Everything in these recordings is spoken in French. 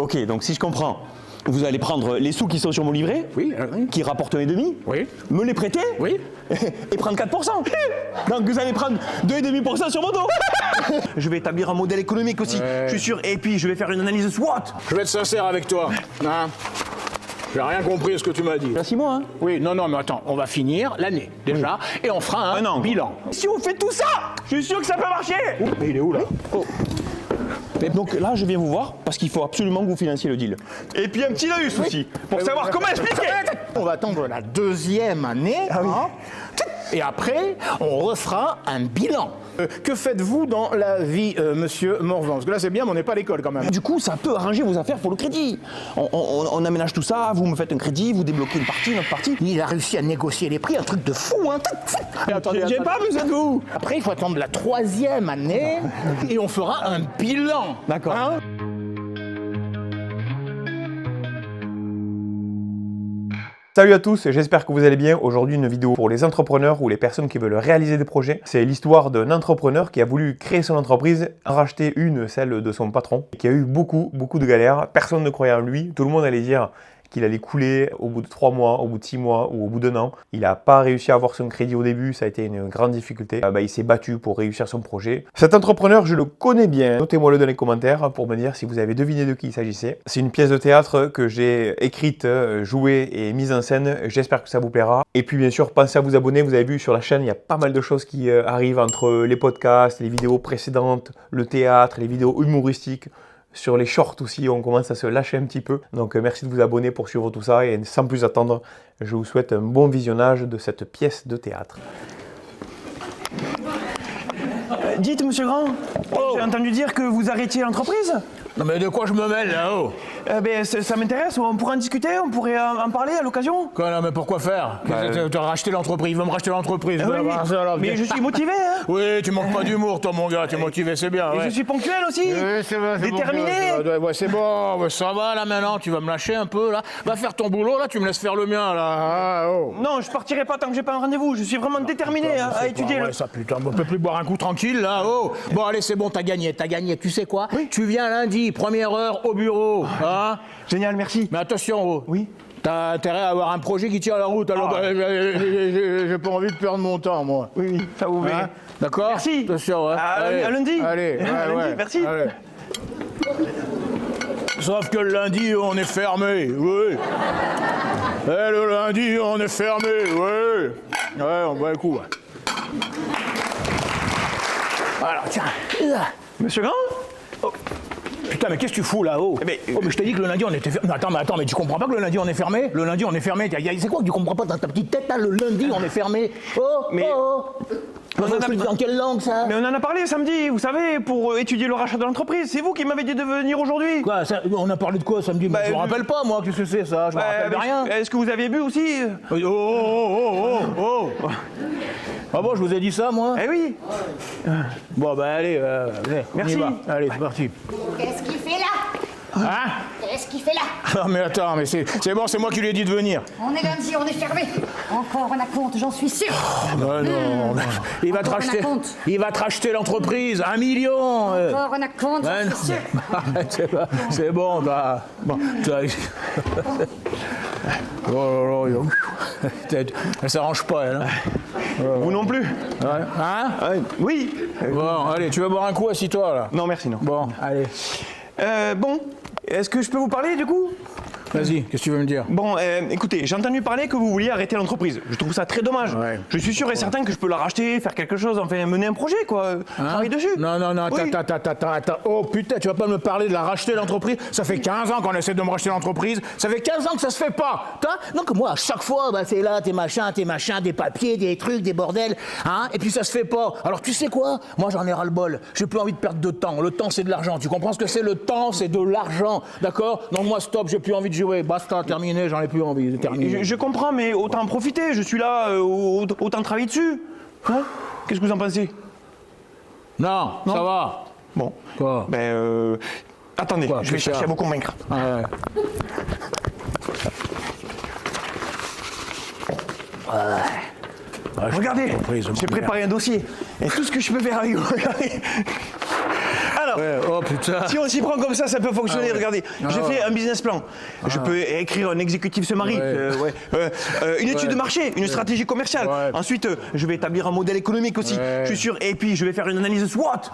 Ok, donc si je comprends, vous allez prendre les sous qui sont sur mon livret, Oui, oui. qui rapportent 1,5, Oui. me les prêter, Oui. et prendre 4%. Donc vous allez prendre 2,5% sur mon dos. Je vais établir un modèle économique aussi, je suis sûr, et puis je vais faire une analyse SWOT. Je vais être sincère avec toi. Hein. J'ai rien compris à ce que tu m'as dit. Il y a 6 mois, hein. Oui, non, mais attends, on va finir l'année déjà, et on fera un bilan. Si on fait tout ça, je suis sûr que ça peut marcher. Mais il est où là? Donc là, je viens vous voir parce qu'il faut absolument que vous financiez le deal. Et puis un petit laïus aussi, pour savoir comment expliquer. On va attendre la deuxième année, et après, on refera un bilan. Que faites-vous dans la vie, monsieur Morvan? Parce que là, c'est bien, mais on n'est pas à l'école quand même. Du coup, ça peut arranger vos affaires pour le crédit. On aménage tout ça, vous me faites un crédit, vous débloquez une partie, notre partie. Il a réussi à négocier les prix, un truc de fou, hein. J'ai pas besoin de vous. Après, il faut attendre la troisième année, et on fera un bilan. D'accord. Hein? Salut à tous, j'espère que vous allez bien. Aujourd'hui, une vidéo pour les entrepreneurs ou les personnes qui veulent réaliser des projets. C'est l'histoire d'un entrepreneur qui a voulu créer son entreprise, en racheter une, celle de son patron, qui a eu beaucoup de galères. Personne ne croyait en lui. Tout le monde allait dire qu'il allait couler au bout de 3 mois, au bout de 6 mois ou au bout d'1 an. Il n'a pas réussi à avoir son crédit au début, ça a été une grande difficulté. Il s'est battu pour réussir son projet. Cet entrepreneur, je le connais bien. Notez-moi-le dans les commentaires pour me dire si vous avez deviné de qui il s'agissait. C'est une pièce de théâtre que j'ai écrite, jouée et mise en scène. J'espère que ça vous plaira. Et puis bien sûr, pensez à vous abonner. Vous avez vu sur la chaîne, il y a pas mal de choses qui arrivent entre les podcasts, les vidéos précédentes, le théâtre, les vidéos humoristiques. Sur les shorts aussi, on commence à se lâcher un petit peu. Donc merci de vous abonner pour suivre tout ça. Et sans plus attendre, je vous souhaite un bon visionnage de cette pièce de théâtre. Dites, monsieur Grand, j'ai entendu dire que vous arrêtiez l'entreprise. Non mais de quoi je me mêle là-haut? Ça m'intéresse, on pourrait en discuter, on pourrait en parler à l'occasion. Quoi, non mais pourquoi faire? Tu as racheté l'entreprise, il va me racheter l'entreprise. Oui, mais je suis motivé, hein. Oui, tu manques pas d'humour toi mon gars, tu es motivé, c'est bien. Et je suis ponctuel aussi. Oui, c'est vrai, déterminé. Bon, ouais, c'est bon, ouais, ça va là maintenant, tu vas me lâcher un peu là. Va faire ton boulot là, tu me laisses faire le mien là. Ah, oh. Non, je partirai pas tant que j'ai pas un rendez-vous, je suis vraiment déterminé à étudier le... ça putain, on peut plus boire un coup tranquille là, oh. Bon allez, c'est bon, t'as gagné. Tu sais quoi? Tu viens lundi, première heure au bureau, hein? Génial, merci. Mais attention, oh. Oui. T'as intérêt à avoir un projet qui tient la route, alors j'ai pas envie de perdre mon temps, moi. Oui, ça vous verrez. D'accord? Merci. Attention, hein. À lundi. Allez, lundi, merci. Allez. Sauf que le lundi, on est fermé, oui. Et le lundi, on est fermé, oui. Ouais, on boit un coup. Alors, tiens. Monsieur Grand? Oh. Putain, mais qu'est-ce que tu fous là-haut? mais je t'ai dit que le lundi on était fermé. Attends, mais tu comprends pas que le lundi on est fermé? Le lundi on est fermé. C'est quoi que tu comprends pas dans ta petite tête là? Le lundi on est fermé. En quelle langue ça? Mais on en a parlé samedi, vous savez, pour étudier le rachat de l'entreprise. C'est vous qui m'avez dit de venir aujourd'hui. Quoi ça, on a parlé de quoi samedi? Je me rappelle pas moi, qu'est-ce que c'est ça? Je me rappelle de rien. Est-ce que vous avez bu aussi? Ah bon, je vous ai dit ça moi? Eh oui. Bon bah allez, merci. On y va. Allez, c'est parti. Qu'est-ce qu'il fait là? Hein? Qu'est-ce qu'il fait là? Non mais attends, mais c'est bon, c'est moi qui lui ai dit de venir. On est lundi, on est fermé. Encore un acompte, j'en suis sûr. Non, il va te racheter. Il va te racheter l'entreprise, 1 million. Encore un acompte, j'en suis sûr. C'est bon, bah. Bon, elle s'arrange pas, elle. Vous non plus. Ouais. Hein? Oui. Bon, allez, tu vas boire un coup, assis-toi là. Non, merci, non. Bon, allez. Bon, est-ce que je peux vous parler du coup? Vas-y, qu'est-ce que tu veux me dire? Bon, écoutez, j'ai entendu parler que vous vouliez arrêter l'entreprise. Je trouve ça très dommage. Ouais. Je suis sûr et certain que je peux la racheter, faire quelque chose, enfin mener un projet, quoi. Travailler dessus. Non, Oui. attends. Oh putain, tu vas pas me parler de la racheter l'entreprise? Ça fait 15 ans qu'on essaie de me racheter l'entreprise. Ça fait 15 ans que ça se fait pas. Donc moi, à chaque fois, c'est là, tes machins, des papiers, des trucs, des bordels. Hein? Et puis ça se fait pas. Alors tu sais quoi? Moi, j'en ai ras-le-bol. J'ai plus envie de perdre de temps. Le temps, c'est de l'argent. Tu comprends ce que c'est? Le temps, c'est de l'argent. D'accord? Donc moi, stop, j'ai plus envie de jouer. Basta, terminé, j'en ai plus envie. Terminé. Je comprends, mais autant en profiter. Je suis là, autant travailler dessus. Hein? Qu'est-ce que vous en pensez? Non, ça va. Bon. Quoi? Attendez, Quoi, je vais chercher à vous convaincre. Ouais. Regardez, j'ai préparé un dossier. Et tout ce que je peux faire avec vous, regardez. Alors, Ouais, hop. putain. Si on s'y prend comme ça peut fonctionner. Ah ouais. Regardez, j'ai fait un business plan. Je peux écrire un exécutif summary, une étude de marché, une stratégie commerciale. Ouais. Ensuite, je vais établir un modèle économique aussi. Ouais. Je suis sûr. Et puis, je vais faire une analyse SWOT.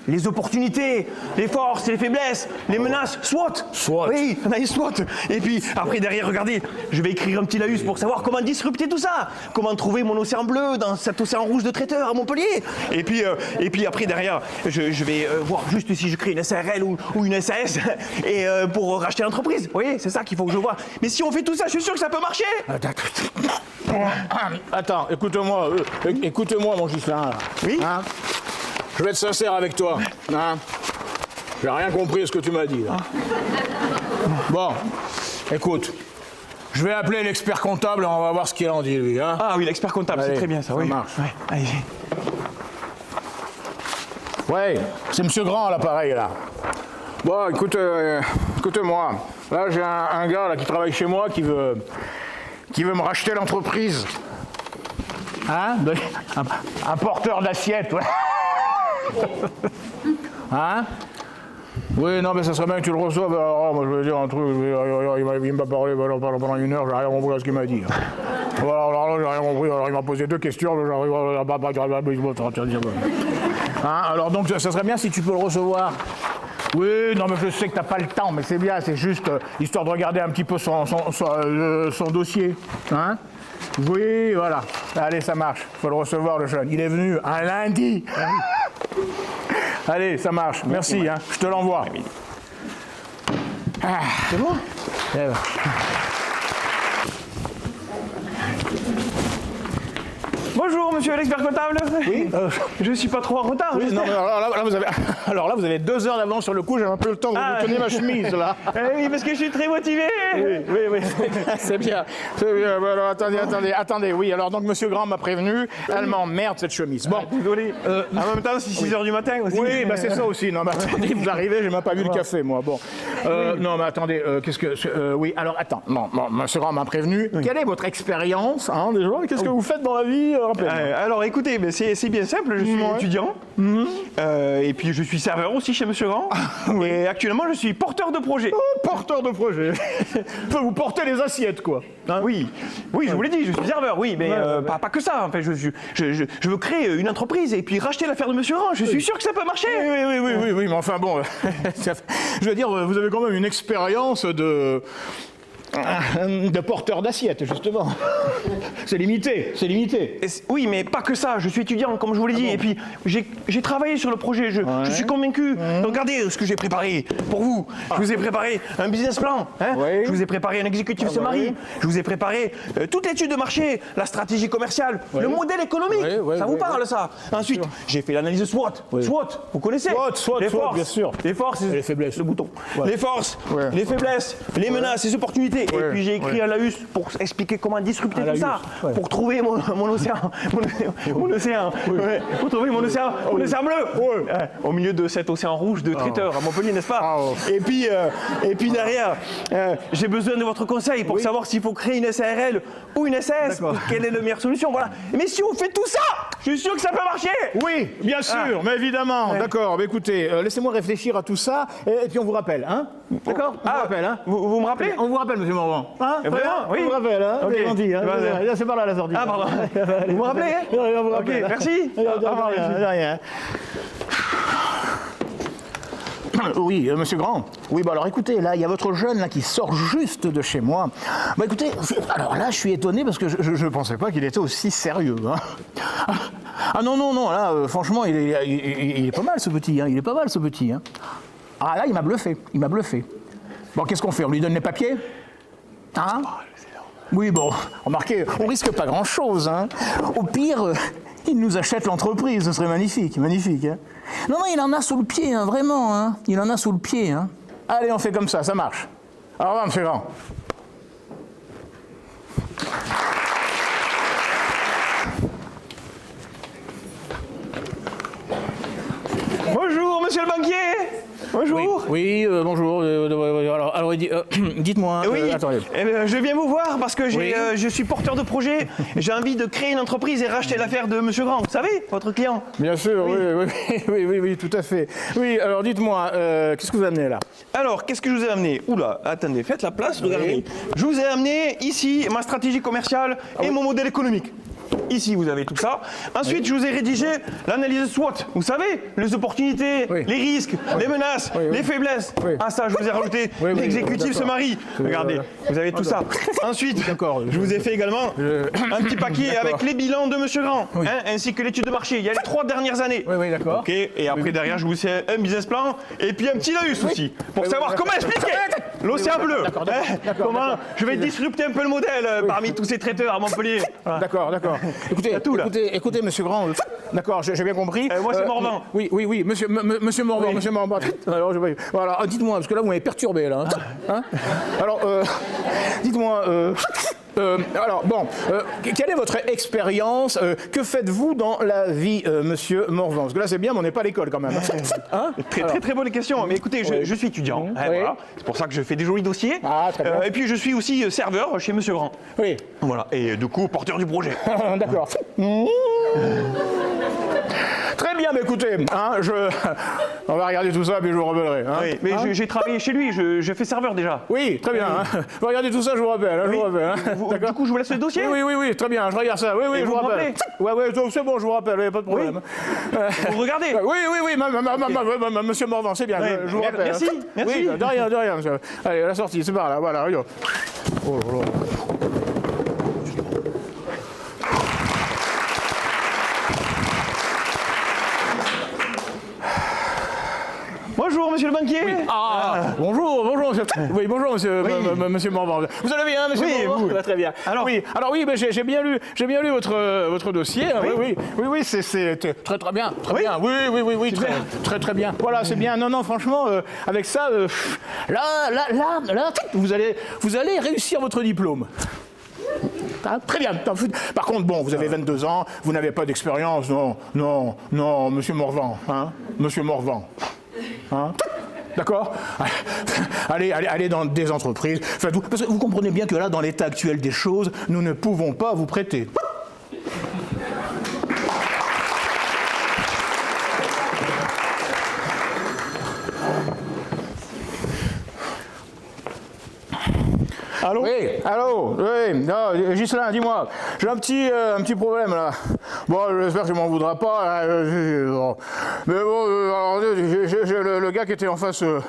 Les opportunités, les forces, les faiblesses, les menaces. SWOT. SWOT. Oui, analyse SWOT. Et puis, après, derrière, regardez, je vais écrire un petit laïus pour savoir comment disrupter tout ça. Comment trouver mon océan bleu dans cet océan rouge de traiteur à Montpellier. Et puis après, derrière, je vais voir juste si je crée une SARL ou une SAS et pour racheter l'entreprise. Vous voyez, c'est ça qu'il faut que je vois. Mais si on fait tout ça, je suis sûr que ça peut marcher. Attends, écoute-moi, mon Ghislain. Là. Oui. Hein, je vais être sincère avec toi. Hein. J'ai rien compris à ce que tu m'as dit. Là. Bon, écoute. Je vais appeler l'expert comptable et on va voir ce qu'il en dit, lui. Hein. Ah oui, l'expert comptable, c'est Allez, très bien ça. ça Oui. marche. Ouais, allez-y. Ouais, c'est Monsieur Grand à l'appareil, là. Bon, écoute-moi. Là, j'ai un gars là, qui travaille chez moi qui veut me racheter l'entreprise. Hein? Un porteur d'assiette, ouais. Hein? Oui, non, mais ça serait bien que tu le reçoives. Alors, moi, je vais dire un truc. Il m'a parlé pendant une heure, j'ai rien compris à ce qu'il m'a dit. Voilà, alors là, j'ai rien compris. Alors, il m'a posé 2 questions. Hein, alors, donc, ça serait bien si tu peux le recevoir. Oui, non, mais je sais que t'as pas le temps, mais c'est bien, c'est juste histoire de regarder un petit peu son dossier. Hein? Oui, voilà. Allez, ça marche. Faut le recevoir, le jeune. Il est venu un lundi. Allez, ça marche. Merci, hein. Je te l'envoie. C'est bon. Bonjour, monsieur l'expert comptable. Oui. Je suis pas trop en retard. Oui, j'espère. non, mais alors là, vous avez 2 heures d'avance sur le coup. J'ai un peu le temps de vous tenir ma chemise, là. Oui, parce que je suis très motivé. Oui, c'est bien. C'est bien. Bon, alors, attendez. Oui, alors donc, Monsieur Grand m'a prévenu. Elle m'emmerde, cette chemise. Bon. Désolé. En même temps, c'est 6 h du matin aussi. Oui, bah c'est ça aussi. Non, mais attendez, vous arrivez, j'ai même pas bu le café, moi. Bon. Non, mais attendez, oui, alors attends. Non, Monsieur Grand m'a prévenu. Quelle est votre expérience, hein, déjà? Qu'est-ce que vous faites dans la vie? Alors écoutez, mais c'est bien simple, je suis étudiant, et puis je suis serveur aussi chez Monsieur Grand, et actuellement je suis porteur de projet. Porteur de projet. Vous portez les assiettes, quoi. Hein? Oui, je vous l'ai dit, je suis serveur, oui, mais pas que ça. Enfin, je veux créer une entreprise et puis racheter l'affaire de Monsieur Grand. Je suis sûr que ça peut marcher. Oui, mais enfin bon, je veux dire, vous avez quand même une expérience de porteur d'assiette, justement. C'est limité. Oui, mais pas que ça. Je suis étudiant, comme je vous l'ai dit, et puis j'ai travaillé sur le projet. Je suis convaincu. Donc regardez ce que j'ai préparé pour vous. Je vous ai préparé un business plan. Hein. Oui. Je vous ai préparé un exécutif summary. Je vous ai préparé toute l'étude de marché, la stratégie commerciale, le modèle économique. Ça vous parle, ça? Ensuite, j'ai fait l'analyse SWOT. SWOT, vous connaissez? SWOT, les forces, bien sûr. Les forces, les faiblesses. Le bouton. Les forces, les faiblesses, les menaces, les opportunités. Et puis j'ai écrit un laïus pour expliquer comment disrupter tout ça, pour trouver mon océan, pour trouver mon océan bleu, au milieu de cet océan rouge de traiteur à Montpellier, n'est-ce pas? Et puis derrière, j'ai besoin de votre conseil pour savoir s'il faut créer une SARL ou une SAS, quelle est la meilleure solution, voilà. Mais si on fait tout ça, je suis sûr que ça peut marcher. Oui, bien sûr, mais évidemment. D'accord, mais écoutez, laissez-moi réfléchir à tout ça, et puis on vous rappelle, hein? D'accord? On vous rappelle, hein? Vous me rappelez? On vous rappelle, monsieur Morvan. Hein? Vraiment? Oui. On vous rappelle, hein? Ok. C'est gentil, hein? Vas-y. C'est par là la sortie. Ah, pardon. Vous me rappelez, hein? On vous rappelle. Ok, merci. Au revoir, merci. De rien. Oui, monsieur Grand. Oui, bah alors écoutez, là, il y a votre jeune là qui sort juste de chez moi. Bah écoutez, alors là, je suis étonné parce que je pensais pas qu'il était aussi sérieux. Hein. Ah non, là, franchement, il est pas mal ce petit, hein. Il est pas mal ce petit, hein. Ah là, il m'a bluffé. Bon, qu'est-ce qu'on fait? On lui donne les papiers? Hein? Oui, bon, remarquez, on risque pas grand-chose, hein. Au pire, il nous achète l'entreprise, ce serait magnifique. Hein. Non, il en a sous le pied, hein, vraiment, hein. Il en a sous le pied, hein. Allez, on fait comme ça marche. Au revoir, monsieur Grand. Bonjour, monsieur le banquier. Bonjour. Oui, bonjour. Alors, dites-moi. Oui, attendez. je viens vous voir parce que Oui. je suis porteur de projet. J'ai envie de créer une entreprise et racheter l'affaire de Monsieur Grand. Vous savez, votre client. Bien sûr, oui, tout à fait. Oui, alors dites-moi, qu'est-ce que vous amenez là? Alors, qu'est-ce que je vous ai amené? Oula, attendez, faites la place, regardez. Je vous ai amené ici ma stratégie commerciale et mon modèle économique. Ici, vous avez tout ça. Ensuite, je vous ai rédigé l'analyse SWOT. Vous savez, les opportunités, Oui. les risques, les menaces, les faiblesses. Oui. Ah ça, je vous ai rajouté. Oui, L'exécutif se d'accord. marie. Regardez, vous avez tout ça. Ensuite, D'accord. je vous ai fait également un petit paquet avec les bilans de Monsieur Grand, Oui. hein, ainsi que l'étude de marché. Il y a les 3 dernières années. Oui, d'accord. Ok, et après derrière, je vous ai un business plan et puis un petit laïus aussi, pour savoir comment expliquer l'océan bleu. D'accord, Hein, comment je vais disrupter un peu le modèle parmi tous ces traiteurs à Montpellier. Voilà. D'accord. Écoutez, tout, là. écoutez, monsieur Grand. D'accord, j'ai bien compris. Moi, c'est Morvan. Oui, monsieur Morvan, Oui. monsieur Morvan. Alors, voilà, dites-moi, parce que là, vous m'avez perturbé, là. Hein. Alors, dites-moi, alors, bon, quelle est votre expérience? Que faites-vous dans la vie, monsieur Morvan? Parce que là, c'est bien, mais on n'est pas à l'école, quand même. Hein? Très bonne question. Mais écoutez, je suis étudiant. Hein, Oui. voilà. C'est pour ça que je fais des jolis dossiers. Ah, très bien. Et puis, je suis aussi serveur chez Monsieur Grand. Oui. Voilà. Et du coup, porteur du projet. D'accord. Très bien, mais écoutez, hein, on va regarder tout ça, puis je vous rappellerai. Hein. Oui, mais j'ai travaillé chez lui. Je fais serveur déjà. Oui, très bien. Hein. Regardez tout ça, je vous rappelle. Hein, je vous rappelle, hein. Du coup, je vous laisse le dossier. Oui, très bien, je regarde ça. Oui, Et je vous vous me rappelle. Ouais, c'est bon, je vous rappelle, pas de problème. Vous regardez. Oui, monsieur Morvan, c'est bien, Ouais, je vous rappelle. merci, merci. Oui, de rien, monsieur. Allez, la sortie, c'est par là, voilà, regarde. Oh là là. Bonjour, monsieur le banquier. Bonjour, monsieur. Oui, bonjour, monsieur Morvan. Vous allez bien, monsieur Oui, Morvan? vous. Ça va très bien. Alors Oui, ben, j'ai bien lu votre dossier. Hein. Oui, c'est très bien. Très bien. Oui, très bien. Voilà, c'est bien. Non, franchement, avec ça, là, vous allez réussir votre diplôme. Ah, très bien. Par contre, bon, vous avez 22 ans, vous n'avez pas d'expérience. Non, monsieur Morvan. Hein, monsieur Morvan. Hein? D'accord? Allez dans des entreprises. Faites-vous. Parce que vous comprenez bien que là, dans l'état actuel des choses, nous ne pouvons pas vous prêter. Allô? Oui, non, Ghislain, dis-moi, j'ai un petit problème là. Bon, j'espère que tu m'en voudras pas. Bon. Mais bon, alors, j'ai le gars qui était en face de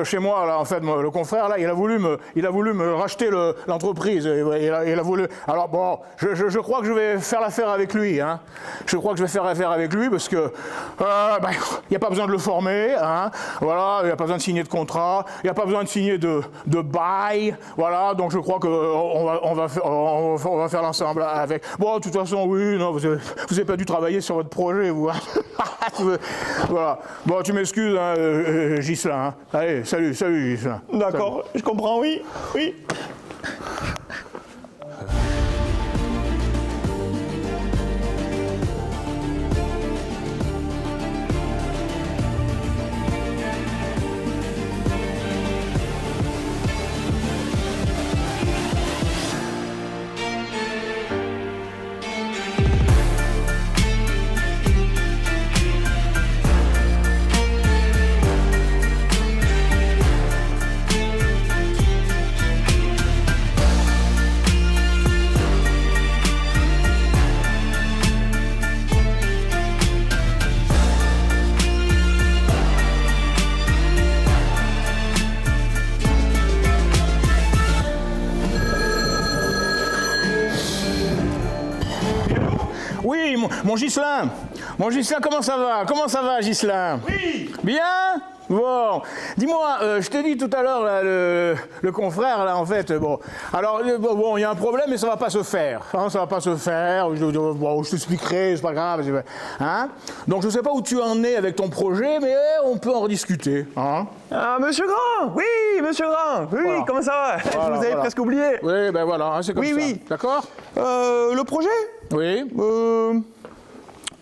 chez moi là, en fait, le confrère là, il a voulu me racheter l'entreprise. Il a voulu. Alors bon, je crois que je vais faire l'affaire avec lui. Hein. Je crois que je vais faire l'affaire avec lui parce que il n'y a pas besoin de le former. Hein. Voilà, il n'y a pas besoin de signer de contrat. Il n'y a pas besoin de signer de bail, voilà, donc je crois qu'on va faire l'ensemble avec. Bon, de toute façon, oui, non, vous n'avez pas dû travailler sur votre projet, vous. Hein. Voilà. Bon, tu m'excuses, hein, Ghislain. Hein. Allez, salut, Ghislain. D'accord, je comprends, oui. Oui, mon Ghislain, comment ça va, Ghislain? Oui. Bien? Bon, dis-moi, je t'ai dit tout à l'heure, là, le confrère, là, en fait, bon, alors, bon, il y a un problème, mais ça va pas se faire, hein, ça va pas se faire, bon, je t'expliquerai, c'est pas grave, hein, donc je sais pas où tu en es avec ton projet, mais on peut en rediscuter, hein. Ah, monsieur Grand. Oui, monsieur Grand. Oui, Voilà. comment ça va? Voilà, Je vous avais presque oublié. Oui, ben voilà, hein, c'est comme ça. Oui. D'accord? Le projet? Oui.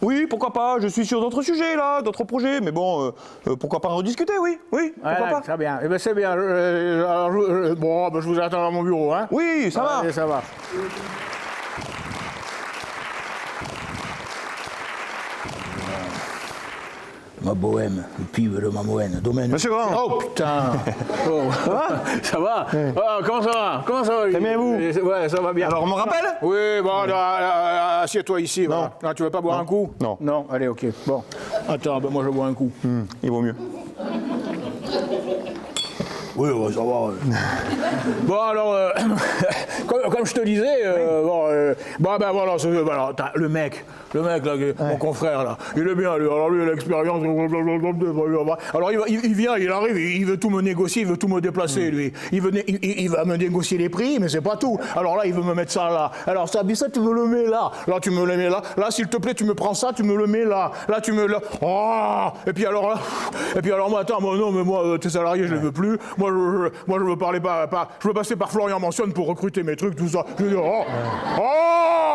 Oui, pourquoi pas, je suis sur d'autres sujets là, d'autres projets, mais bon, pourquoi pas en rediscuter, oui, pourquoi pas. Très bien. Eh ben c'est bien. Alors, bon, ben, je vous attends à mon bureau, hein. Oui, ça va. Allez, ça va. Ma bohème, le pive de ma moenne, domaine. Monsieur Grand. Oh putain. Oh. Ça va. Ah, comment ça va? Comment ça va? Très bien, vous? Ouais, ça va bien. Alors, on me rappelle? Oui, bon, assieds-toi ici. Voilà. Non, tu veux pas boire un coup? Non. Non, allez, ok. Bon. Attends, ben moi je bois un coup. Il vaut mieux. Oui, ouais, ça va. Bon, alors, comme je te disais, ben voilà, voilà le mec là, mon confrère là, il est bien, lui. Alors lui, il a l'expérience. Alors il vient, il arrive, il veut tout me négocier, il veut tout me déplacer, lui. Il va me négocier les prix, mais c'est pas tout. Alors là, il veut me mettre ça là. Alors ça, tu me le mets là. Là, tu me le mets là. Là, s'il te plaît, tu me prends ça, tu me le mets là. Là, tu me le. Oh. Et puis alors là. Et puis alors moi, attends, non, mais moi, tes salariés, je les veux plus. Moi, je veux parler je veux passer par Florian Mentionne pour recruter mes trucs, tout ça. Je veux dire, oh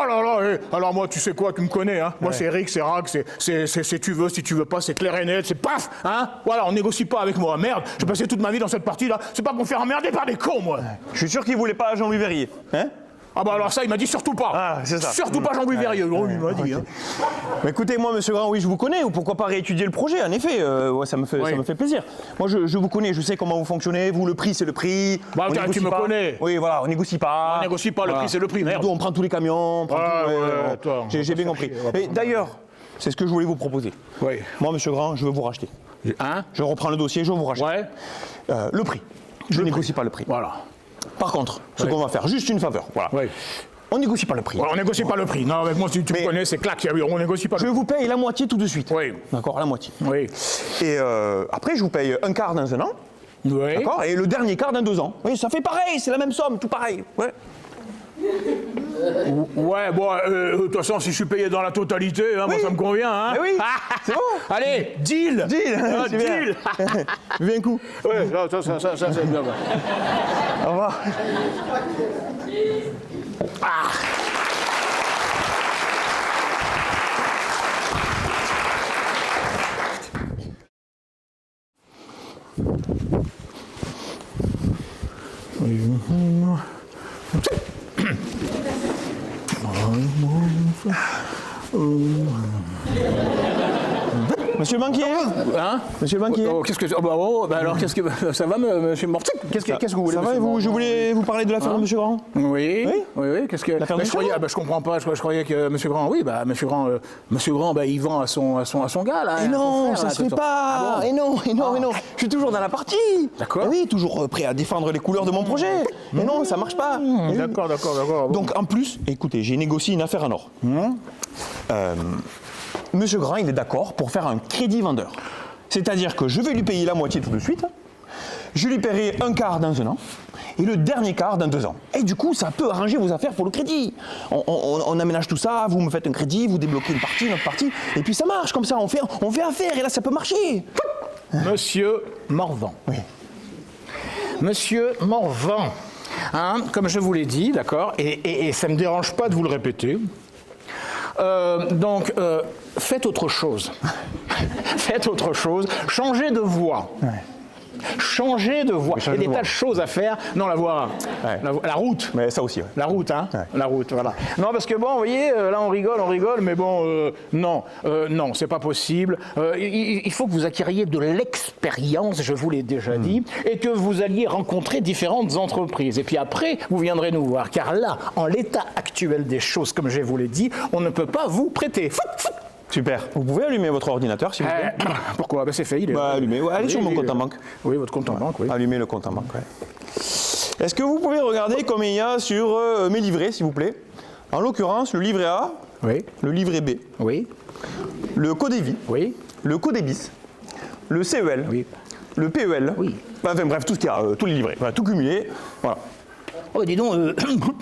là là. Alors moi, tu sais quoi, tu me connais, hein. Moi, c'est Rick, c'est Rack, c'est tu veux, si tu veux pas, c'est clair et net, c'est paf, hein. Voilà, on négocie pas avec moi. Merde, j'ai passé toute ma vie dans cette partie-là. C'est pas pour me faire emmerder par des cons, moi. Je suis sûr qu'il voulait pas Jean-Louis Verrier, hein? Ah bah alors ça, il m'a dit surtout pas. Ah, c'est ça. Surtout pas Jean-Louis Verrier. Oh, il m'a dit. Hein. Mais écoutez, moi, monsieur Grand, oui, je vous connais, ou pourquoi pas réétudier le projet, en effet, ouais, ça me fait plaisir. Moi, je vous connais, je sais comment vous fonctionnez, vous, le prix, c'est le prix. Bah, tu me connais. Oui, voilà, on négocie pas. On négocie pas, le prix, c'est le prix, merde. On prend tous les camions, j'ai bien compris. Et d'ailleurs, c'est ce que je voulais vous proposer. Oui. Moi, monsieur Grand, je veux vous racheter. Hein? Je reprends le dossier, je veux vous racheter. Ouais. Le prix. Je négocie pas le prix. Voilà. Par contre, ce qu'on va faire, juste une faveur, voilà. Oui. On négocie pas le prix. Ouais, on négocie pas le prix. Non, avec moi, si tu me connais, c'est clac. On négocie pas le prix. Je vous paye la moitié tout de suite. Oui. D'accord, la moitié. Oui. Et après, je vous paye un quart dans un an. Oui. D'accord. Et le dernier quart dans 2 ans. Oui, ça fait pareil, c'est la même somme, tout pareil. Ouais. Ouais, bon, de toute façon, si je suis payé dans la totalité, hein, moi, ça me convient. Hein. Mais oui, c'est bon. Allez, deal. C'est bien. Deal. Viens un coup. Ouais, ça c'est bien. Au revoir. Ah. Monsieur le banquier. Hein? Monsieur le banquier. Oh, qu'est-ce que alors qu'est-ce que ça va, monsieur Mortic? Qu'est-ce que vous voulez? Ça va et vous? Je voulais vous parler de l'affaire de Monsieur Grand. Oui. Qu'est-ce que l'affaire de je croyais? Je comprends pas. Je croyais que Monsieur Grand. Oui, Monsieur Grand, il vend à son gars là. Et non, ça se fait pas. Et non. Je suis toujours dans la partie. D'accord. Oui, toujours prêt à défendre les couleurs de mon projet. Mais non, ça marche pas. D'accord. Donc en plus, écoutez, j'ai négocié une affaire en or. Monsieur Grand, il est d'accord pour faire un crédit vendeur. C'est-à-dire que je vais lui payer la moitié tout de suite, je lui paierai un quart dans 1 an, et le dernier quart dans 2 ans. Et du coup, ça peut arranger vos affaires pour le crédit. On aménage tout ça, vous me faites un crédit, vous débloquez une partie, notre partie, et puis ça marche, comme ça, on fait affaire, et là, ça peut marcher. Monsieur Morvan. Oui. Monsieur Morvan, hein, comme je vous l'ai dit, d'accord, et ça ne me dérange pas de vous le répéter. Donc, faites autre chose. Faites autre chose. Changez de voie. Ouais. Changez de voie. Il y a des tas de choses à faire. Non, la voie. Ouais. La route. Mais ça aussi, ouais. La route, hein. Ouais. La route, voilà. Non, parce que bon, vous voyez, là, on rigole, mais bon, non, c'est pas possible. Il faut que vous acquériez de l'expérience, je vous l'ai déjà dit, et que vous alliez rencontrer différentes entreprises. Et puis après, vous viendrez nous voir. Car là, en l'état actuel des choses, comme je vous l'ai dit, on ne peut pas vous prêter. Super. Vous pouvez allumer votre ordinateur, s'il vous plaît? Pourquoi? C'est fait, il est... allumez. Ouais, allez sur mon compte en banque. Oui, votre compte en banque, oui. Allumez le compte en banque, ouais. Est-ce que vous pouvez regarder combien il y a sur mes livrets, s'il vous plaît? En l'occurrence, le livret A, oui. Le livret B, oui. Le Codévi, oui. Le Codébis, le CEL, oui. Le PEL, oui. Enfin bref, tout ce qu'il y a, tous les livrets, voilà, tout cumulé, voilà. Oh, dis donc,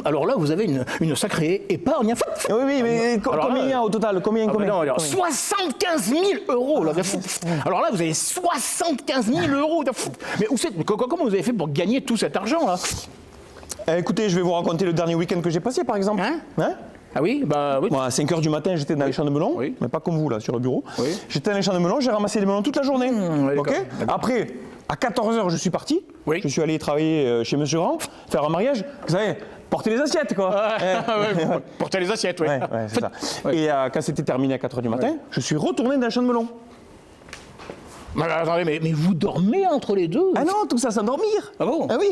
alors là, vous avez une sacrée épargne. Oui, mais combien il y a au total? Combien? 75 000 euros là, de fou. Alors là, vous avez 75 000 euros de fou. Mais comment vous avez fait pour gagner tout cet argent là? Écoutez, je vais vous raconter le dernier week-end que j'ai passé, par exemple. Hein? Ah oui, bah oui. Moi, à 5h du matin, j'étais dans les champs de melons, Oui. mais pas comme vous là, sur le bureau. Oui. J'étais dans les champs de melons, j'ai ramassé des melons toute la journée. oui, Ok. d'accord. Après, à 14h, je suis parti. Oui. Je suis allé travailler chez Monsieur Grand, faire un mariage. Vous savez, porter les assiettes, quoi. Ouais, porter les assiettes, oui. Ouais, c'est ça. Et quand c'était terminé à 4h du matin, je suis retourné dans les champs de melons. Mais attendez, mais vous dormez entre les deux? Ah non, tout ça sans dormir. Ah bon? Ah oui.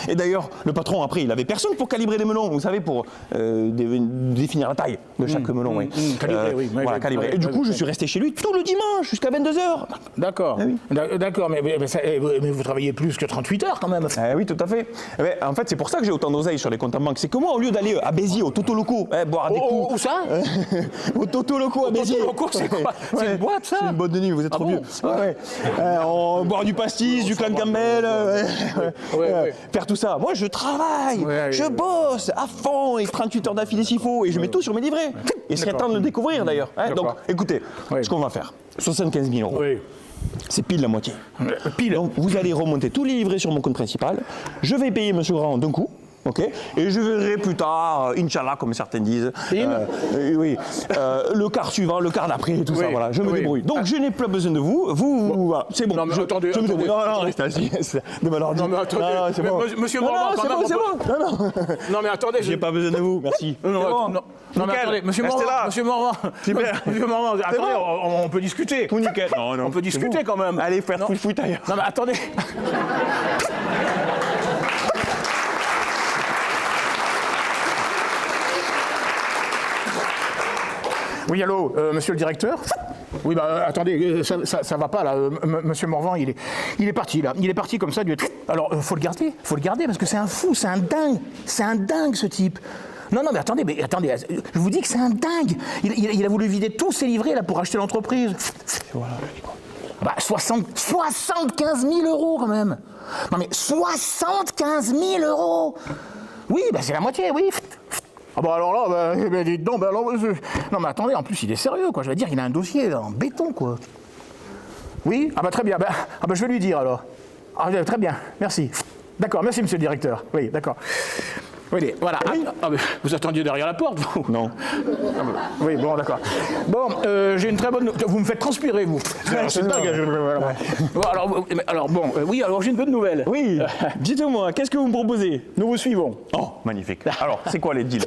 Et d'ailleurs, le patron, après, il avait personne pour calibrer les melons, vous savez, pour définir la taille de chaque melon. Oui. Calibrer, oui. Ouais, Voilà, calibrer. Et du coup, je suis resté chez lui tout le dimanche, jusqu'à 22h. D'accord. Ah oui. D'accord, mais vous travaillez plus que 38 heures quand même. Ah oui, tout à fait. Eh ben, en fait, c'est pour ça que j'ai autant d'oseille sur les comptes en banque. C'est que moi, au lieu d'aller à Béziers, au Toto Loco, boire des coups. Où ça? Au Toto Loco à Béziers. Toto Loco, c'est quoi? C'est une boîte, ça? C'est une boîte de nuit, vous êtes trop bon vieux. Ouais. On boit du pastis, du clan Campbell, faire tout ça. Moi, je travaille, je bosse à fond, et 38 heures d'affilée s'il faut, et je mets tout sur mes livrets. Et il serait temps de le découvrir d'ailleurs. Donc, écoutez, ce qu'on va faire, 75 000 €. Oui. C'est pile la moitié. Pile. Donc, vous allez remonter tous les livrets sur mon compte principal. Je vais payer Monsieur Grand d'un coup. Ok. Et je verrai plus tard, Inch'Allah, comme certains disent, oui, le quart suivant, le quart d'après, et tout ça. Voilà, je me débrouille. Donc je n'ai pas besoin de vous. Vous, voilà, c'est bon. Non, mais je attendez. me débrouille. Non, restez assis. De malheur. Non, mais attendez. Non, c'est bon. Monsieur Non, Morvan, quand même, c'est bon. Non. Non, mais attendez. J'ai pas besoin de vous. Merci. Non, C'est bon. non, mais Nickel. attendez, Monsieur Restez Morvan. là. Monsieur Morvan. Super. Monsieur Morvan, attendez, bon. on peut discuter. Tout nickel. Non, On peut discuter quand même. Allez, faire foot ailleurs. Non, mais attendez. Oui, allô, monsieur le directeur? Oui, bah attendez, ça va pas là. Monsieur Morvan, il est parti là. Il est parti comme ça. Alors, faut le garder parce que c'est un fou, c'est un dingue ce type. Non, mais attendez, je vous dis que c'est un dingue. Il a voulu vider tous ses livrets là pour acheter l'entreprise. Voilà. Bah, 75 000 € quand même. Non mais 75 000 €. Oui, bah c'est la moitié, oui. Ah bah alors là, dites donc, non mais attendez, en plus il est sérieux quoi, je veux dire, il a un dossier en béton quoi. Oui? Ah bah très bien, je vais lui dire alors. Ah très bien, merci. D'accord, merci monsieur le directeur. Oui, d'accord. Oui, voilà. Ah, vous attendiez derrière la porte, vous? Non. Oui, bon, d'accord. Bon, j'ai une très bonne... Vous me faites transpirer, vous. C'est dingue. Alors j'ai une bonne nouvelle. Oui. Dites-moi, qu'est-ce que vous me proposez? Nous vous suivons. Oh, magnifique. Alors, c'est quoi les deals?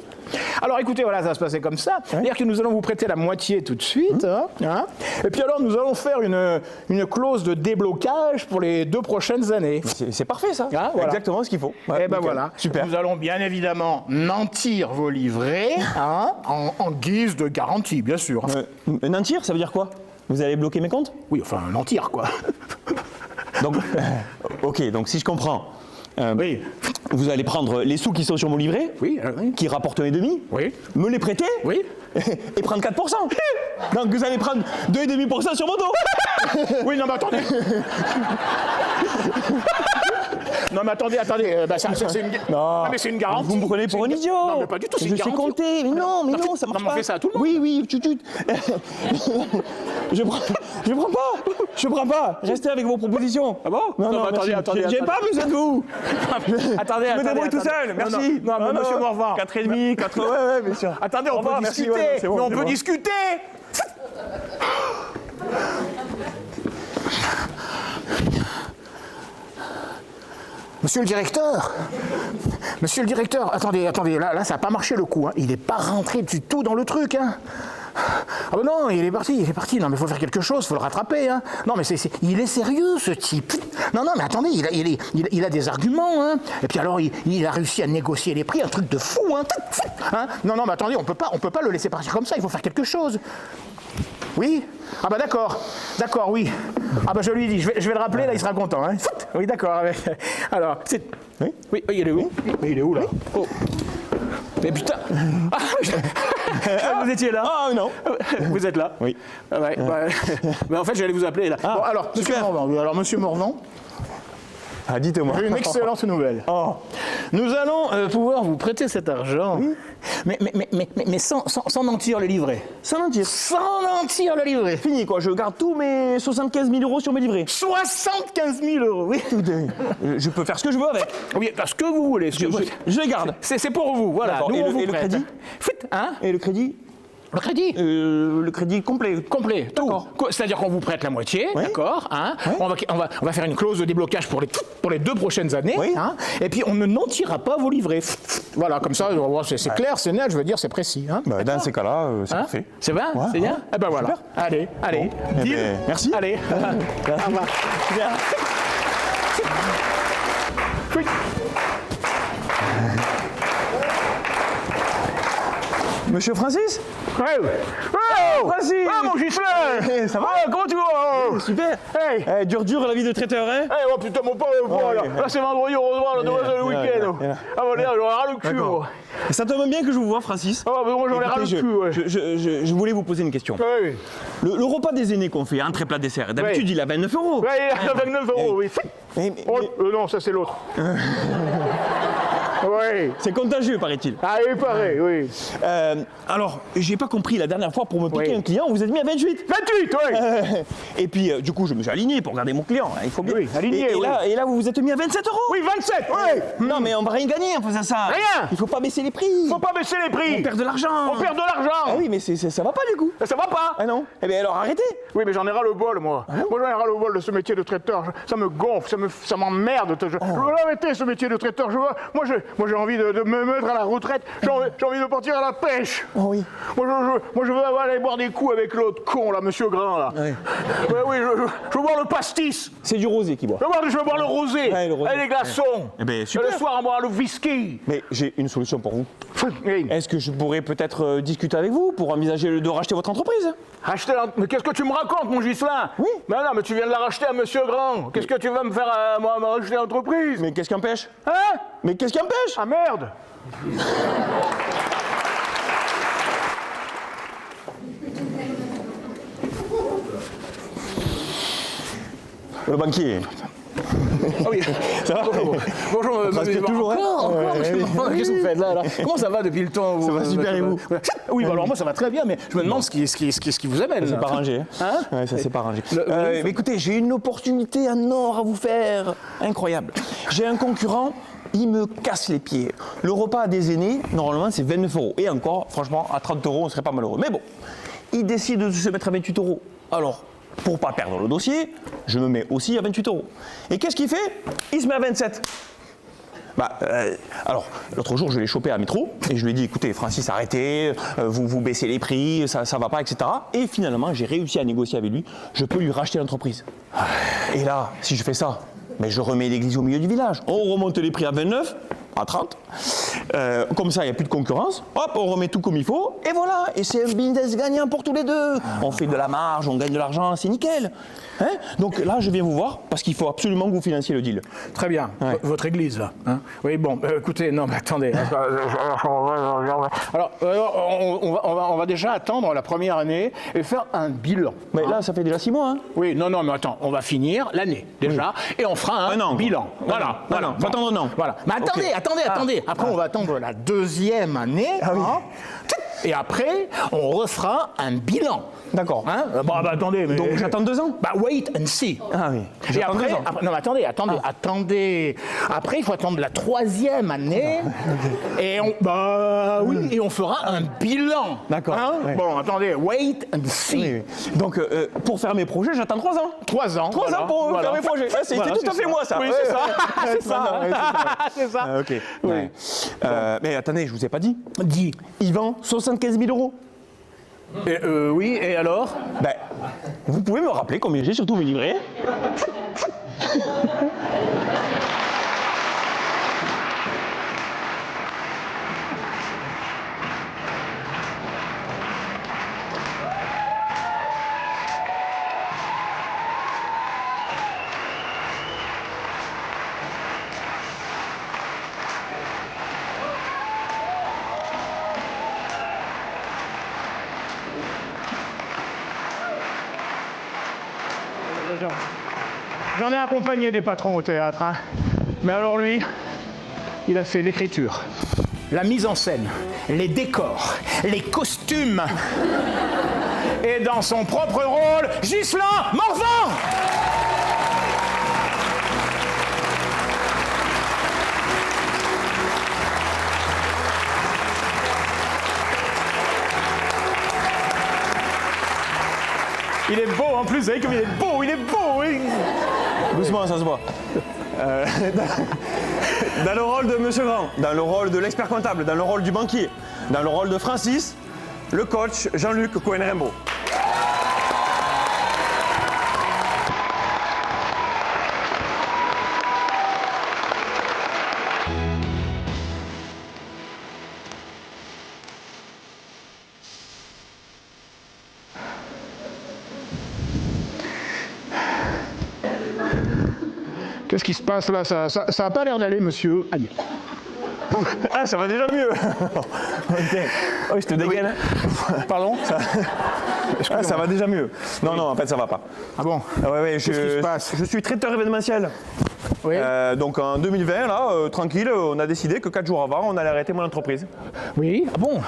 Alors écoutez, voilà, ça va se passer comme ça. C'est-à-dire que nous allons vous prêter la moitié tout de suite. Hein. Et puis alors, nous allons faire une clause de déblocage pour les 2 prochaines années. C'est parfait ça. Ah, voilà. Exactement ce qu'il faut. Et ben voilà. Super. Nous allons bien évidemment nantir vos livrets en guise de garantie, bien sûr. Nantir, ça veut dire quoi? Vous allez bloquer mes comptes? Oui, enfin, nantir, quoi. Donc, ok, donc si je comprends, Oui. vous allez prendre les sous qui sont sur mon livret, Oui, oui. qui rapportent 1,5, Oui. me les prêter, Oui. et prendre 4%. Donc vous allez prendre 2,5% sur mon dos. Oui, non, mais attendez. Non, mais attendez. C'est une... Non, mais c'est une garantie. Vous me prenez pour un idiot. Non, mais pas du tout, c'est une Je sais garantie. compter. Mais non, ça marche Non, mais on pas. fait ça à tout le monde. Oui, chut. Je prends pas. Restez avec vos propositions. Ah bon? Non, mais attendez. J'ai pas besoin de vous. Attendez. Je me débrouille tout seul, merci. Non, mais monsieur Morvan. 4,5, 4... Ouais, bien sûr. Attendez, on peut merci, discuter. ouais, c'est bon, mais on c'est peut bon. discuter. Monsieur le directeur, attendez, là ça n'a pas marché le coup, hein. Il n'est pas rentré du tout dans le truc, hein. Ah ben non, il est parti, non mais il faut faire quelque chose, il faut le rattraper, hein. Non mais il est sérieux ce type. Non mais attendez, il a des arguments, hein. Et puis alors il a réussi à négocier les prix, un truc de fou, hein. Non mais attendez, on peut pas le laisser partir comme ça, il faut faire quelque chose. Oui? Ah bah d'accord, oui. Ah bah je lui dis, je vais le rappeler, là il sera content, hein. Oui d'accord. Alors, c'est... Oui, il est où? Mais il est où là? Oh. Mais putain! Vous étiez là? Ah non. Vous êtes là? Oui. Ah ouais. Mais en fait j'allais vous appeler là. Bon alors, Monsieur Morvan. Ah, dites-moi. J'ai une excellente nouvelle. Oh. Nous allons pouvoir vous prêter cet argent, mais sans mentir le livret. Sans mentir. Sans mentir le livret. Fini quoi, je garde tous mes 75 000 euros sur mes livrets. 75 000 euros, oui. Je peux faire ce que je veux avec. Oui, parce que vous voulez. Je les garde. C'est pour vous, voilà. D'accord. Nous, Et on le- vous et le prête. crédit Hein? Et le crédit Le crédit complet. complet, tout. D'accord. C'est-à-dire qu'on vous prête la moitié, Oui. d'accord, hein. Oui. On va faire une clause de déblocage pour les 2 prochaines années, Oui. hein. Et puis on ne mentira pas vos livrets. Voilà, comme ça, c'est clair, c'est net, je veux dire, c'est précis. Hein. Bah, dans ces cas-là, c'est Hein? parfait. C'est bien, Ouais, c'est bien. ouais. Eh ben voilà. Super. Allez. Eh Deal. ben, merci. Allez. Au revoir. Monsieur Francis Francis Ah, mon Ghislain. Ça va Comment tu vas? Super. Hey. Dur la vie de traiteur, hein. Oh putain, mon pauvre, là, oui. là c'est vendredi, heureusement, là, demain c'est le week-end. Ah, bon, là, j'aurai ras le cul, D'accord. moi. Ça tombe bien que je vous vois, Francis. Ah, mais moi, j'en ai ras le Écoutez, cul, ouais. je voulais vous poser une question. Oui. Le repas des aînés qu'on fait, entrée plat dessert, d'habitude Oui. il a 29 euros. Ouais, il a 29 euros, oui. Mais- Oh, mais- non, ça c'est l'autre. Oui. c'est contagieux, paraît-il. Ah, il paraît, oui. Alors, j'ai pas compris la dernière fois pour me piquer Oui. un client, vous êtes mis à 28. 28, oui. Et puis, du coup, je me suis aligné pour garder mon client. Hein, il faut bien. Oui, aligné, et, oui. et là, vous vous êtes mis à 27 euros. Oui, 27, oui. Non, mais on va rien gagner en faisant ça. Rien. Il faut pas baisser les prix. Faut pas baisser les prix. On perd de l'argent. On perd de l'argent. Ah oui, mais ça va pas du coup. Ça va pas. Ah non. Eh bien alors arrêtez. Oui, mais j'en ai ras le bol, moi. Moi, j'en ai ras le bol de ce métier de traiteur. Ça me gonfle, ça m'emmerde. Je veux arrêter ce métier de traiteur. Moi, j'ai envie de me mettre à la retraite. J'ai envie de partir à la pêche. Oh oui. Moi, je veux aller boire des coups avec l'autre con, là, monsieur Grand, là. Ouais. Oui, je veux boire le pastis. C'est du rosé qui boit. Je veux boire le rosé. Ouais, le rosé. Et les glaçons. Eh ben, Et super. le soir, on boira le whisky. Mais j'ai une solution pour vous. Oui. Est-ce que je pourrais peut-être discuter avec vous pour envisager de racheter votre entreprise? Mais qu'est-ce que tu me racontes, mon Ghislain? Oui. Mais non, mais tu viens de la racheter à monsieur Grand. Qu'est-ce que tu vas me faire à moi, me racheter l'entreprise? Mais qu'est-ce qui empêche? Hein? Mais qu'est-ce qui empêche? Ah merde! Le banquier. Ah oui. Ça va? Bonjour, respire toujours, hein? Encore, Ouais, qu'est-ce que vous faites là? Comment ça va depuis le temps? Ça va super, et vous? Oui, bah alors moi ça va très bien, mais je me demande ce qui vous amène. C'est là. pas rangé. Hein? Ouais, ça c'est pas rangé. Le- Mais écoutez, j'ai une opportunité en or à vous faire. Incroyable. J'ai un concurrent, il me casse les pieds. Le repas des aînés, normalement, c'est 29 euros. Et encore, franchement, à 30 euros, on serait pas malheureux. Mais bon, il décide de se mettre à 28 euros. Alors, pour pas perdre le dossier, je me mets aussi à 28 euros. Et qu'est-ce qu'il fait? Il se met à 27. Alors, l'autre jour, je l'ai chopé à métro et je lui ai dit, écoutez, Francis, arrêtez, vous baissez les prix, ça va pas, etc. Et finalement, j'ai réussi à négocier avec lui, je peux lui racheter l'entreprise. Et là, si je fais ça, mais je remets l'église au milieu du village. On remonte les prix à 29, à 30. Comme ça, il n'y a plus de concurrence. Hop, on remet tout comme il faut. Et voilà, et c'est un business gagnant pour tous les deux. On fait de la marge, on gagne de l'argent, c'est nickel. Hein? Donc là, je viens vous voir parce qu'il faut absolument que vous financiez le deal. Très bien. Ouais. Votre église, là. Hein? Oui, bon, écoutez, non, mais attendez. Alors, on va déjà attendre la première année et faire un bilan. Mais là, ça fait déjà 6 mois. Hein? Oui, non, mais attends, on va finir l'année, déjà, et on fera un an, quoi. bilan. Voilà, voilà. Faut attendre un an. Voilà. Mais attendez, attendez. Après, on va attendre la deuxième année. Ah oui. hein. Et après, on refera un bilan. D'accord. Hein? Bon, bah attendez, mais... Donc j'attends 2 ans. Bah, wait and see. Ah oui. Et J'attends après, 2 ans. non, mais attendez. Après, il faut attendre la troisième année. Et et on fera un bilan. D'accord, Hein? ouais. Bon, attendez, wait and see. Oui, oui. Donc pour faire mes projets, j'attends 3 ans. 3 ans. 3 ans pour faire mes projets. Ah, c'était tout à fait moi, ça. Oui, Ouais. c'est ça. C'est ça. Ouais, C'est ça. Ah, ok. Oui. Ouais. Mais attendez, je vous ai pas dit. Dis. Il vend 75 000 euros. Oui, et alors? Ben, vous pouvez me rappeler combien j'ai sur tous mes livrets? J'en ai accompagné des patrons au théâtre, hein. Mais alors lui, il a fait l'écriture, la mise en scène, les décors, les costumes. Et dans son propre rôle, Ghislain Morvan. Il est beau en plus, vous savez comme il est beau, oui. Doucement, ça se voit. Dans le rôle de Monsieur Grand, dans le rôle de l'expert comptable, dans le rôle du banquier, dans le rôle de Francis, le coach Jean-Luc Cohen-Raimbault. Qu'est-ce qui se passe là? Ça a pas l'air d'aller, monsieur. Allez. Ah, ça va déjà mieux. Ok. Oh, je te dégaine. Pardon? Ah, ça va déjà mieux. Non, non, en fait, ça va pas. Ah bon? Ouais, Qu'est-ce qui se passe? je suis traiteur événementiel. Oui. Donc en 2020, là, tranquille, on a décidé que 4 jours avant, on allait arrêter mon entreprise. Oui. Ah bon?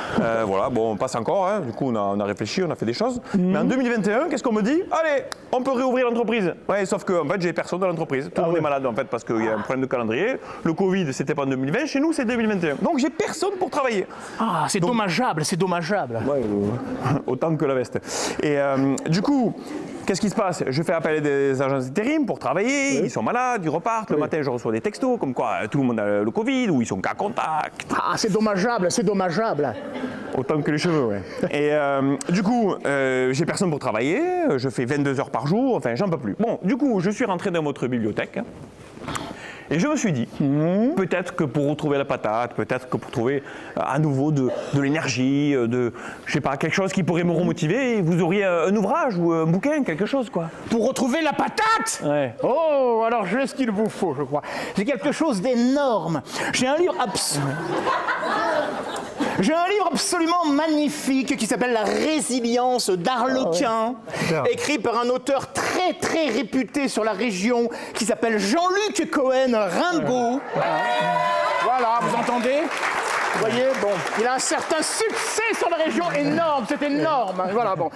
Voilà, bon, on passe encore, hein. Du coup, on a réfléchi, on a fait des choses. Mais en 2021, qu'est-ce qu'on me dit? Allez, on peut réouvrir l'entreprise. Ouais, sauf que, en fait, j'ai personne dans l'entreprise. Tout le monde est malade, en fait, parce qu'il y a un problème de calendrier. Le Covid, c'était pas en 2020, chez nous, c'est 2021. Donc, j'ai personne pour travailler. Ah, c'est dommageable, c'est dommageable. Ouais, autant que la veste. Et du coup, qu'est-ce qui se passe? Je fais appel à des agences d'intérim pour travailler, ils sont malades, ils repartent. Le matin, je reçois des textos comme quoi tout le monde a le Covid ou ils sont cas contact. Ah, c'est dommageable, c'est dommageable. Autant que les cheveux, ouais. Et du coup, j'ai personne pour travailler, je fais 22 heures par jour, enfin, j'en peux plus. Bon, du coup, je suis rentré dans votre bibliothèque. Et je me suis dit, peut-être que pour retrouver la patate, peut-être que pour trouver à nouveau de l'énergie, je sais pas, quelque chose qui pourrait me remotiver, vous auriez un ouvrage ou un bouquin, quelque chose, quoi. Pour retrouver la patate? Ouais. Oh, alors j'ai ce qu'il vous faut, je crois. J'ai quelque chose d'énorme. J'ai un livre absolument magnifique qui s'appelle La résilience d'Arlequin, écrit par un auteur très très réputé sur la région qui s'appelle Jean-Luc Cohen-Raimbault. Voilà, vous entendez? Vous voyez, bon, il a un certain succès sur la région, énorme, c'est énorme. Voilà, bon.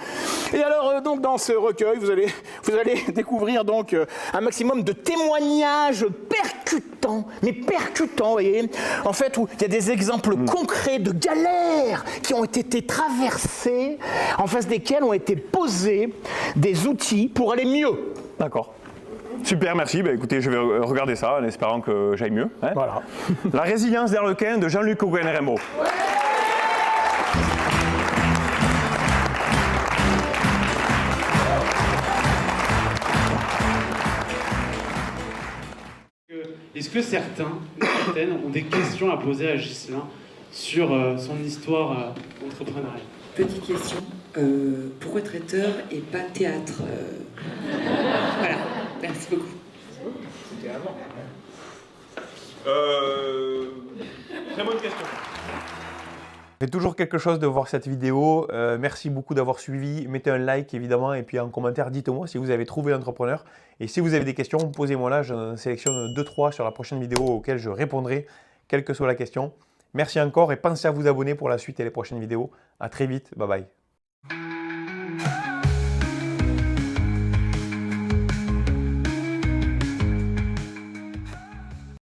Et alors, donc, dans ce recueil, vous allez découvrir donc un maximum de témoignages percutants, mais percutants, vous voyez. En fait, où il y a des exemples concrets de galères qui ont été traversées, en face desquelles ont été posés des outils pour aller mieux. D'accord. Super, merci. Bah, écoutez, je vais regarder ça en espérant que j'aille mieux. Hein. Voilà. La résilience d'Arlequin de Jean-Luc Cohen-Raimbault. Est-ce que certaines ont des questions à poser à Ghislain sur son histoire entrepreneuriale? Petite question, pourquoi traiteur et pas théâtre Voilà, merci beaucoup. C'était avant. Très bonne question. Ça fait toujours quelque chose de voir cette vidéo. Merci beaucoup d'avoir suivi. Mettez un like évidemment et puis en commentaire, dites-moi si vous avez trouvé l'entrepreneur. Et si vous avez des questions, posez-moi là. Je sélectionne 2-3 sur la prochaine vidéo auxquelles je répondrai, quelle que soit la question. Merci encore et pensez à vous abonner pour la suite et les prochaines vidéos. À très vite. Bye bye.